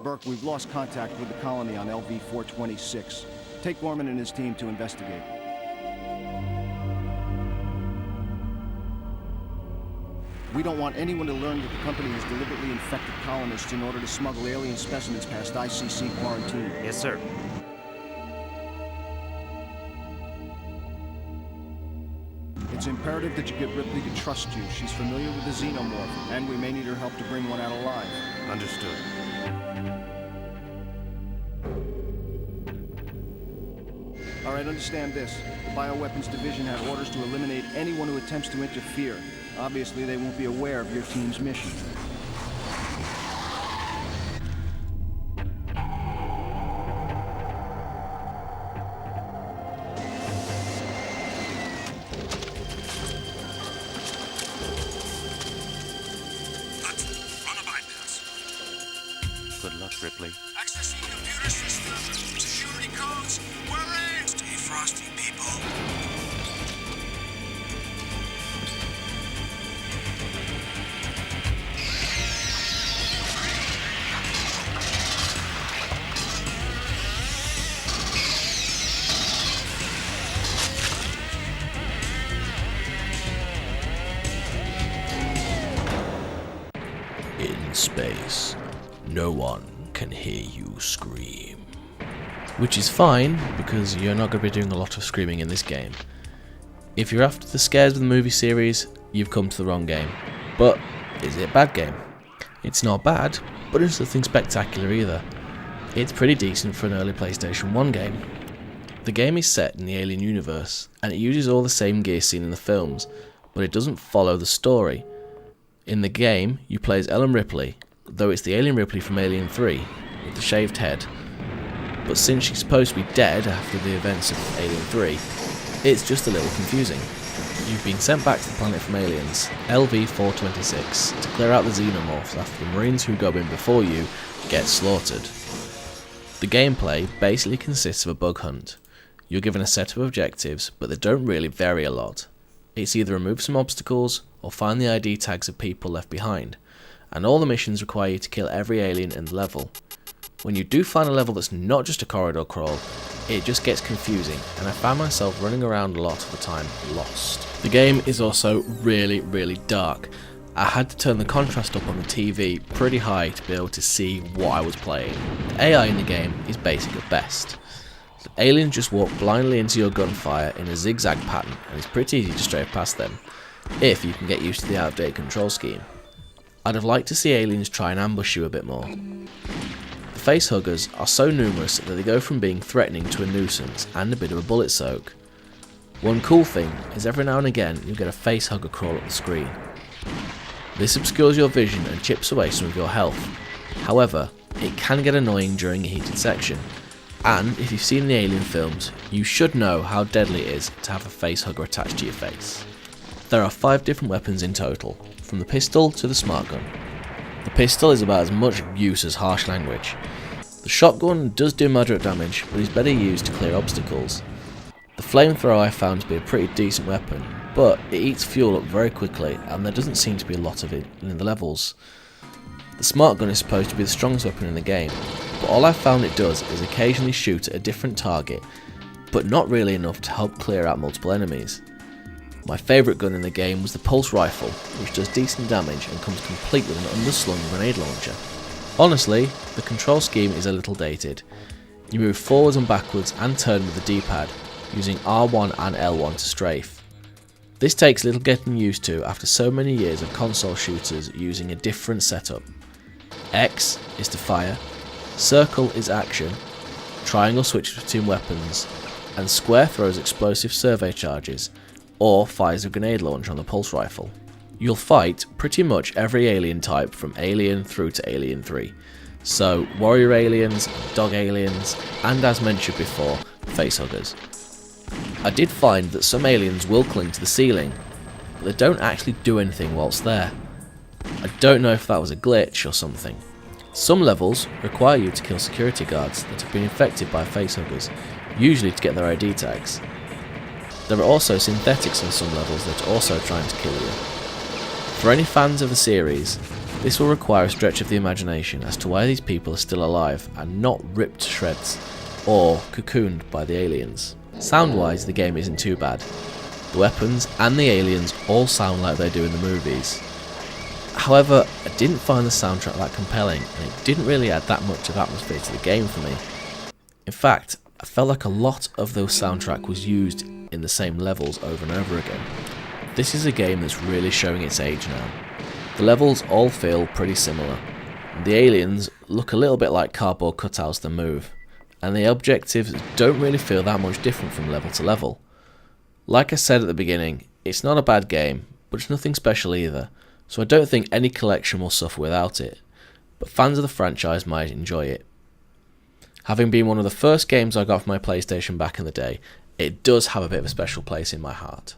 Burke, we've lost contact with the colony on LV-426. Take Gorman and his team to investigate. We don't want anyone to learn that the company has deliberately infected colonists in order to smuggle alien specimens past ICC quarantine. Yes, sir. It's imperative that you get Ripley to trust you. She's familiar with the xenomorph, and we may need her help to bring one out alive. Understood. All right, understand this. The Bioweapons Division had orders to eliminate anyone who attempts to interfere. Obviously, they won't be aware of your team's mission. Run a bypass. Good luck, Ripley. Accessing computer system. Security codes. We're in. Stay frosty, people. In space, no one can hear you scream. Which is fine, because you're not going to be doing a lot of screaming in this game. If you're after the scares of the movie series, you've come to the wrong game. But, is it a bad game? It's not bad, but it's nothing spectacular either. It's pretty decent for an early PlayStation 1 game. The game is set in the Alien universe, and it uses all the same gear seen in the films, but it doesn't follow the story. In the game, you play as Ellen Ripley, though it's the Alien Ripley from Alien 3, with the shaved head. But since she's supposed to be dead after the events of Alien 3, it's just a little confusing. You've been sent back to the planet from aliens, LV-426, to clear out the xenomorphs after the Marines who go in before you get slaughtered. The gameplay basically consists of a bug hunt. You're given a set of objectives, but they don't really vary a lot. It's either remove some obstacles, or find the ID tags of people left behind, and all the missions require you to kill every alien in the level. When you do find a level that's not just a corridor crawl, it just gets confusing, and I found myself running around a lot of the time lost. The game is also really dark. I had to turn the contrast up on the TV pretty high to be able to see what I was playing. The AI in the game is basic at best. The aliens just walk blindly into your gunfire in a zigzag pattern, and it's pretty easy to strafe past them, if you can get used to the out-of-date control scheme. I'd have liked to see aliens try and ambush you a bit more. The facehuggers are so numerous that they go from being threatening to a nuisance and a bit of a bullet soak. One cool thing is every now and again you'll get a facehugger crawl up the screen. This obscures your vision and chips away some of your health. However, it can get annoying during a heated section, and if you've seen the Alien films, you should know how deadly it is to have a facehugger attached to your face. There are 5 different weapons in total, from the pistol to the smart gun. The pistol is about as much use as harsh language. The shotgun does do moderate damage, but is better used to clear obstacles. The flamethrower I found to be a pretty decent weapon, but it eats fuel up very quickly and there doesn't seem to be a lot of it in the levels. The smart gun is supposed to be the strongest weapon in the game, but all I've found it does is occasionally shoot at a different target, but not really enough to help clear out multiple enemies. My favourite gun in the game was the pulse rifle, which does decent damage and comes complete with an underslung grenade launcher. Honestly, the control scheme is a little dated. You move forwards and backwards and turn with the D-pad, using R1 and L1 to strafe. This takes a little getting used to after so many years of console shooters using a different setup. X is to fire, circle is action, triangle switches between weapons, and square throws explosive survey charges, or fires a grenade launcher on the pulse rifle. You'll fight pretty much every alien type from Alien through to Alien 3. So, warrior aliens, dog aliens, and as mentioned before, facehuggers. I did find that some aliens will cling to the ceiling, but they don't actually do anything whilst there. I don't know if that was a glitch or something. Some levels require you to kill security guards that have been infected by facehuggers, usually to get their ID tags. There are also synthetics on some levels that are also trying to kill you. For any fans of the series, This will require a stretch of the imagination as to why these people are still alive and not ripped to shreds or cocooned by the aliens. Sound-wise, the game isn't too bad. The weapons and the aliens all sound like they do in the movies. However, I didn't find the soundtrack that compelling, and it didn't really add that much of atmosphere to the game for me. In fact, I felt like a lot of the soundtrack was used in the same levels over and over again. This is a game that's really showing its age now. The levels all feel pretty similar. The aliens look a little bit like cardboard cutouts that move, and the objectives don't really feel that much different from level to level. Like I said at the beginning, it's not a bad game, but it's nothing special either, so I don't think any collection will suffer without it, but fans of the franchise might enjoy it. Having been one of the first games I got for my PlayStation back in the day, it does have a bit of a special place in my heart.